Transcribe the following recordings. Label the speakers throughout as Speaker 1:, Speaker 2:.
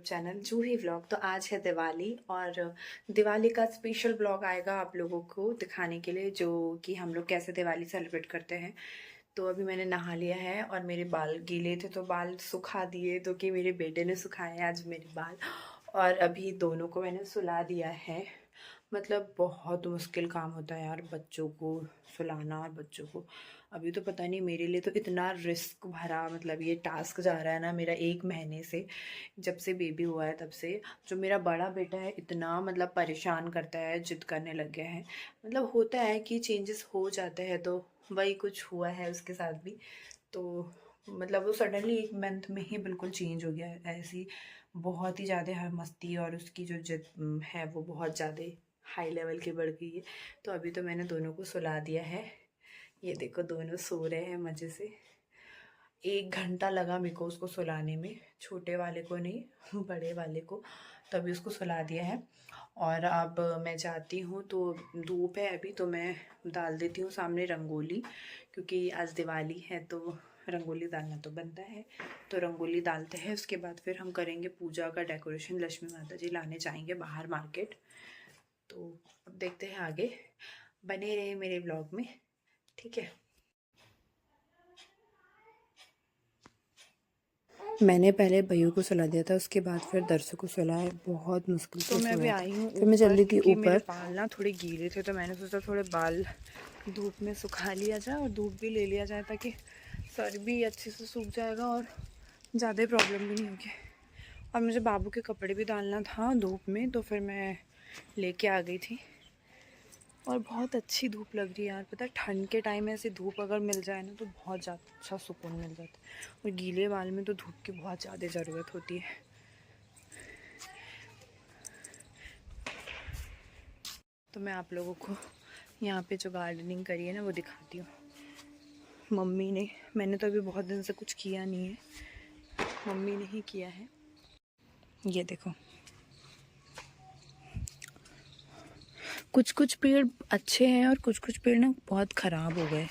Speaker 1: Channel जूही vlog. तो आज है दिवाली और दिवाली का स्पेशल व्लॉग आएगा आप लोगों को दिखाने के लिए, जो कि हम लोग कैसे दिवाली सेलिब्रेट करते हैं। तो अभी मैंने नहा लिया है और मेरे बाल गीले थे तो बाल सुखा दिए, तो कि मेरे बेटे ने सुखाए आज मेरे बाल। और अभी दोनों को मैंने सुला दिया है। मतलब बहुत मुश्किल काम होता है यार बच्चों को सुलाना। और बच्चों को अभी तो पता नहीं, मेरे लिए तो इतना रिस्क भरा मतलब ये टास्क जा रहा है ना मेरा 1 महीने से, जब से बेबी हुआ है तब से। जो मेरा बड़ा बेटा है इतना मतलब परेशान करता है, जिद करने लग गया है। मतलब होता है कि चेंजेस हो जाते हैं, तो वही कुछ हुआ है उसके साथ भी। तो मतलब वो सडनली 1 मंथ में ही बिल्कुल चेंज हो गया है ऐसी। बहुत ही ज़्यादा है मस्ती, और उसकी जो जिद है वो बहुत ज़्यादा हाई लेवल की बढ़ गई है। तो अभी तो मैंने दोनों को सुला दिया है। ये देखो दोनों सो रहे हैं मज़े से। 1 घंटा लगा मेरे को उसको सुलाने में, छोटे वाले को नहीं बड़े वाले को। तो अभी उसको सुला दिया है और अब मैं जाती हूँ। तो धूप है अभी, तो मैं डाल देती हूँ सामने रंगोली, क्योंकि आज दिवाली है तो रंगोली डालना तो बनता है। तो रंगोली डालते हैं, उसके बाद फिर हम करेंगे पूजा का डेकोरेशन। लक्ष्मी माता जी लाने जाएंगे बाहर मार्केट। तो अब देखते हैं आगे, बने रहे मेरे ब्लॉग में, ठीक है। मैंने पहले भैया को सुला दिया था, उसके बाद फिर दर्शक को सुलाया। बहुत मुश्किल से मैं अभी आई हूँ फिर मैं चल रही थी ऊपर। मेरे बाल ना थोड़े गीले थे, तो मैंने सोचा थोड़े बाल धूप में सुखा लिया जाए और धूप भी ले लिया जाए, ताकि सर भी अच्छे से सूख जाएगा और ज़्यादा प्रॉब्लम भी नहीं होगी। और मुझे बाबू के कपड़े भी डालना था धूप में, तो फिर मैं लेके आ गई थी। और बहुत अच्छी धूप लग रही है यार। पता है ठंड के टाइम ऐसे धूप अगर मिल जाए ना तो बहुत ज़्यादा अच्छा सुकून मिल जाता है। और गीले बाल में तो धूप की बहुत ज़्यादा ज़रूरत होती है। तो मैं आप लोगों को यहाँ पे जो गार्डनिंग करी है ना वो दिखाती हूँ। मम्मी ने, मैंने तो अभी बहुत दिन से कुछ किया नहीं है, मम्मी ने ही किया है। ये देखो, कुछ कुछ पेड़ अच्छे हैं और कुछ कुछ पेड़ ना बहुत ख़राब हो गए।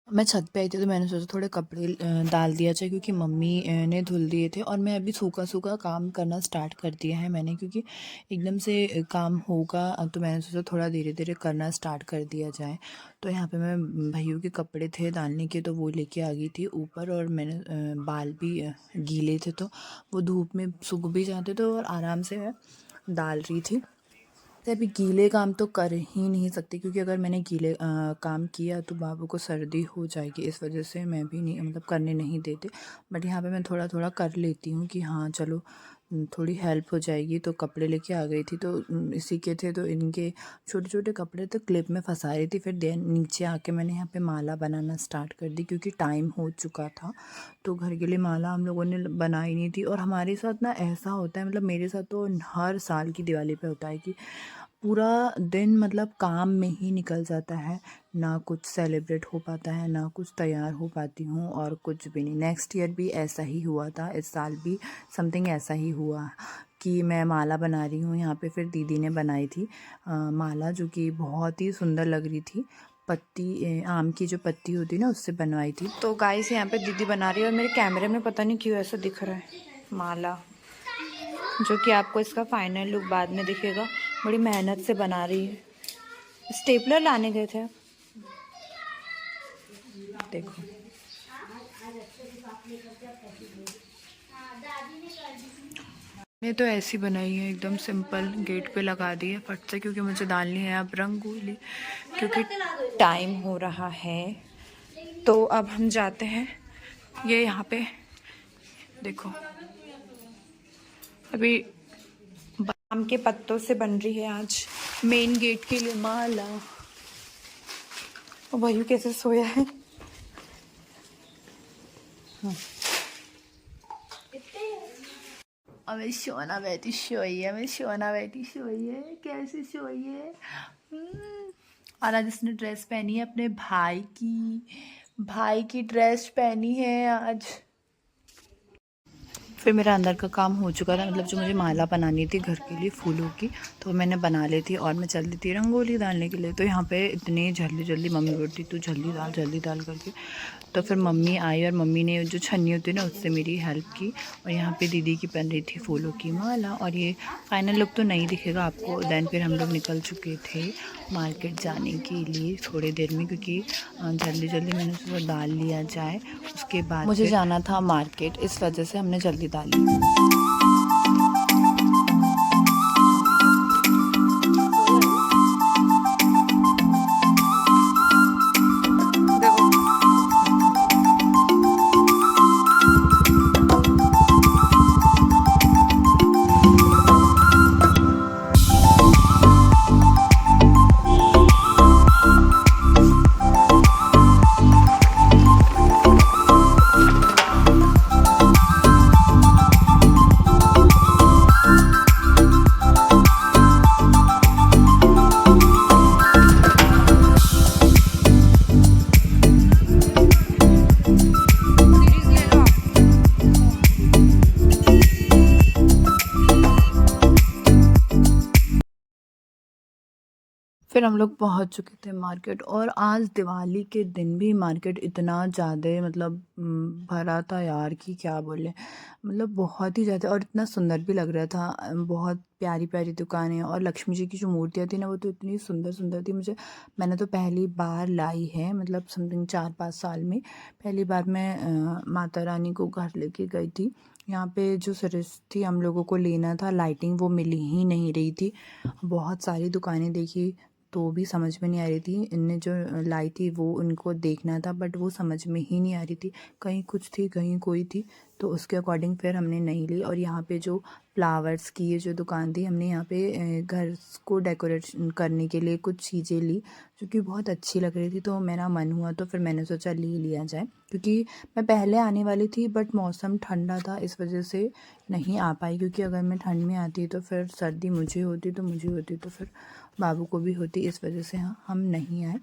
Speaker 1: मैं छत पे आई थी तो मैंने सोचा थोड़े कपड़े डाल दिया जाए, क्योंकि मम्मी ने धुल दिए थे। और मैं अभी सूखा सूखा काम करना स्टार्ट कर दिया है मैंने, क्योंकि एकदम से काम होगा तो मैंने सोचा थोड़ा धीरे धीरे करना स्टार्ट कर दिया जाए। तो यहाँ पे मैं भैया के कपड़े थे डालने के, तो वो लेके आ गई थी ऊपर। और मैंने बाल भी गीले थे तो वो धूप में सूख भी जाते थे, और आराम से मैं डाल रही थी। तो अभी गीले काम तो कर ही नहीं सकती, क्योंकि अगर मैंने गीले काम किया तो बाबू को सर्दी हो जाएगी। इस वजह से मैं भी नहीं मतलब करने नहीं देते। बट यहाँ पे मैं थोड़ा थोड़ा कर लेती हूँ कि हाँ चलो थोड़ी हेल्प हो जाएगी। तो कपड़े लेके आ गई थी, तो इसी के थे, तो इनके छोटे छोटे कपड़े तो क्लिप में फंसा रही थी। फिर देन नीचे आके मैंने यहाँ पे माला बनाना स्टार्ट कर दी, क्योंकि टाइम हो चुका था। तो घर के लिए माला हम लोगों ने बनाई नहीं थी। और हमारे साथ ना ऐसा होता है, मतलब मेरे साथ तो हर साल की दिवाली पे होता है कि पूरा दिन मतलब काम में ही निकल जाता है। ना कुछ सेलिब्रेट हो पाता है, ना कुछ तैयार हो पाती हूँ, और कुछ भी नहीं। नेक्स्ट ईयर भी ऐसा ही हुआ था, इस साल भी समथिंग ऐसा ही हुआ कि मैं माला बना रही हूँ यहाँ पे। फिर दीदी ने बनाई थी माला, जो कि बहुत ही सुंदर लग रही थी। पत्ती आम की जो पत्ती होती है ना, उससे बनवाई थी। तो गाइस यहाँ पे दीदी बना रही है, और मेरे कैमरे में पता नहीं क्यों ऐसा दिख रहा है माला, जो कि आपको इसका फाइनल लुक बाद में दिखेगा। बड़ी मेहनत से बना रही है। स्टेपलर लाने गए थे, देखो। मैंने तो ऐसी बनाई है एकदम सिंपल, गेट पे लगा दी है फट से, क्योंकि मुझे डालनी है अब रंगोली, क्योंकि टाइम हो रहा है। तो अब हम जाते हैं। ये यहाँ पे देखो, अभी आम के पत्तों से बन रही है आज मेन गेट के लिए माला। और भाई कैसे सोया है। हाँ। अबे सोना बैठी सोई है, मैं सोना बैठी सोई है, कैसे सोई है। और आज इसने ड्रेस पहनी है अपने भाई की ड्रेस पहनी है आज। फिर मेरा अंदर का काम हो चुका था, मतलब जो मुझे माला बनानी थी घर के लिए फूलों की, तो मैंने बना ली थी और मैं चल दी थी रंगोली डालने के लिए। तो यहाँ पे इतनी जल्दी जल्दी मम्मी बोलती तू जल्दी डाल करके। तो फिर मम्मी आई और मम्मी ने जो छन्नी होती है ना उससे मेरी हेल्प की, और यहाँ पे दीदी की बन रही थी फूलों की माला। और ये फाइनल लुक तो नहीं दिखेगा आपको। देन फिर हम लोग निकल चुके थे मार्केट जाने के लिए थोड़ी देर में, क्योंकि जल्दी जल्दी मैंने सोचा डाल लिया जाए। उसके बाद मुझे जाना था मार्केट, इस वजह से हमने जल्दी डाली। फिर हम लोग पहुंच चुके थे मार्केट, और आज दिवाली के दिन भी मार्केट इतना ज़्यादा मतलब भरा था यार कि क्या बोले। मतलब बहुत ही ज़्यादा, और इतना सुंदर भी लग रहा था। बहुत प्यारी प्यारी दुकानें, और लक्ष्मी जी की जो मूर्तियाँ थी ना वो तो इतनी सुंदर सुंदर थी। मैंने तो पहली बार लाई है, मतलब समथिंग 4-5 साल में पहली बार मैं माता रानी को घर लेके गई थी। यहाँ पे जो सरस थी हम लोगों को लेना था, लाइटिंग वो मिल ही नहीं रही थी। बहुत सारी दुकानें देखी तो भी समझ में नहीं आ रही थी। इनने जो लाई थी वो उनको देखना था, बट वो समझ में ही नहीं आ रही थी, कहीं कुछ थी कहीं कोई थी। तो उसके अकॉर्डिंग फिर हमने नहीं ली। और यहाँ पे जो फ्लावर्स की ये जो दुकान थी, हमने यहाँ पे घर को डेकोरेशन करने के लिए कुछ चीज़ें ली जो कि बहुत अच्छी लग रही थी। तो मेरा मन हुआ तो फिर मैंने सोचा ले लिया जाए, क्योंकि मैं पहले आने वाली थी बट मौसम ठंडा था, इस वजह से नहीं आ पाई। क्योंकि अगर मैं ठंड में आती तो फिर सर्दी मुझे होती तो फिर बाबू को भी होती, इस वजह से हाँ हम नहीं आए।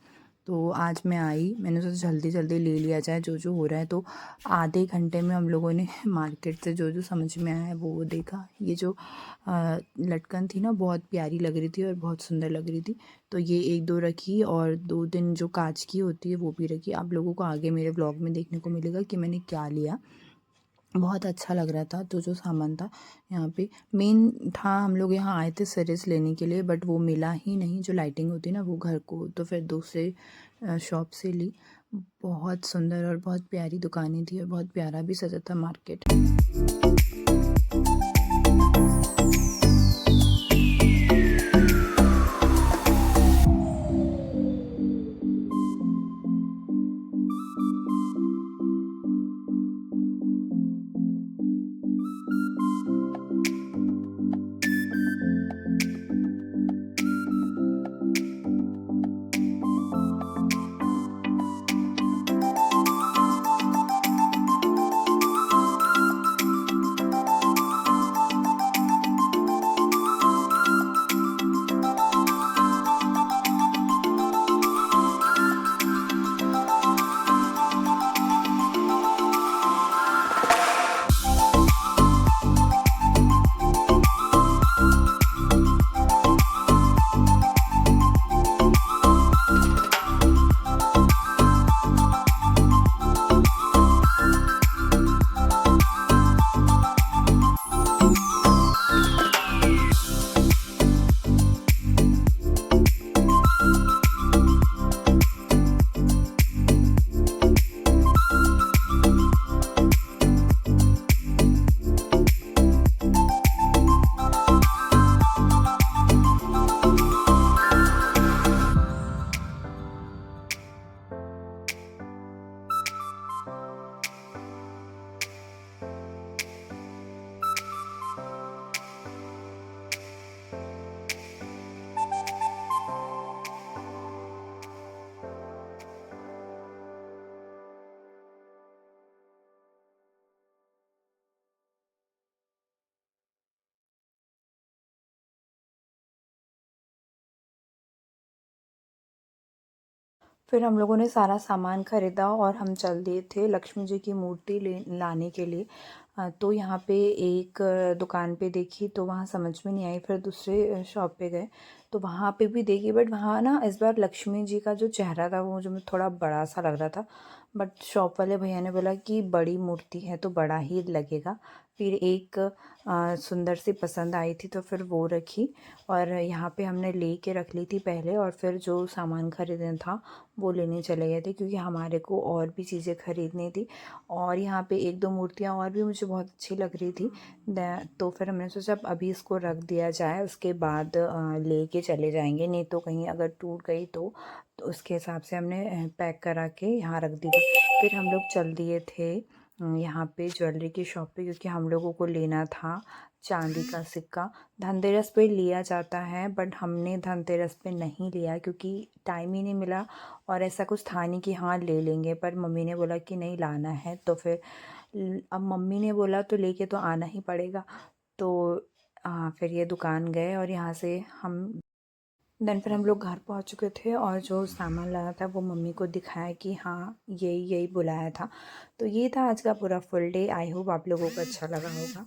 Speaker 1: तो आज मैं आई, मैंने सोचा जल्दी जल्दी ले लिया जाए जो जो हो रहा है। तो आधे घंटे में हम लोगों ने मार्केट से जो जो समझ में आया वो देखा। ये जो लटकन थी ना बहुत प्यारी लग रही थी और बहुत सुंदर लग रही थी, तो ये 1-2 रखी, और 2-3 जो कांच की होती है वो भी रखी। आप लोगों को आगे मेरे ब्लॉग में देखने को मिलेगा कि मैंने क्या लिया। बहुत अच्छा लग रहा था। तो जो सामान था यहाँ पे मेन था, हम लोग यहाँ आए थे सरिस लेने के लिए, बट वो मिला ही नहीं जो लाइटिंग होती है ना वो घर को। तो फिर दूसरे शॉप से ली। बहुत सुंदर और बहुत प्यारी दुकानें थी, और बहुत प्यारा भी सजा था मार्केट। फिर हम लोगों ने सारा सामान ख़रीदा और हम चल दिए थे लक्ष्मी जी की मूर्ति लाने के लिए। तो यहाँ पे एक दुकान पे देखी तो वहाँ समझ में नहीं आई, फिर दूसरे शॉप पे गए तो वहाँ पे भी देखी, बट वहाँ ना इस बार लक्ष्मी जी का जो चेहरा था वो जो थोड़ा बड़ा सा लग रहा था। बट शॉप वाले भैया ने बोला कि बड़ी मूर्ति है तो बड़ा ही लगेगा। फिर एक सुंदर सी पसंद आई थी तो फिर वो रखी और यहाँ पे हमने ले के रख ली थी पहले, और फिर जो सामान ख़रीदना था वो लेने चले गए थे क्योंकि हमारे को और भी चीज़ें ख़रीदनी थी। और यहाँ पे एक दो मूर्तियाँ और भी मुझे बहुत अच्छी लग रही थी। तो फिर हमने सोचा अब अभी इसको रख दिया जाए, उसके बाद लेके चले जाएंगे, नहीं तो कहीं अगर टूट गई तो उसके हिसाब से हमने पैक करा के यहाँ रख दी थी। फिर हम लोग चल दिए थे यहाँ पे ज्वेलरी की शॉप पे, क्योंकि हम लोगों को लेना था चांदी का सिक्का। धनतेरस पे लिया जाता है बट हमने धनतेरस पे नहीं लिया क्योंकि टाइम ही नहीं मिला और ऐसा कुछ था नहीं कि हाँ ले लेंगे, पर मम्मी ने बोला कि नहीं लाना है तो फिर अब मम्मी ने बोला तो लेके तो आना ही पड़ेगा। तो फिर ये दुकान गए और यहाँ से हम देन फिर हम लोग घर पहुँच चुके थे और जो सामान लाना था वो मम्मी को दिखाया कि हाँ यही यही बुलाया था। तो ये था आज का पूरा फुल डे। आई होप आप लोगों को अच्छा लगा होगा।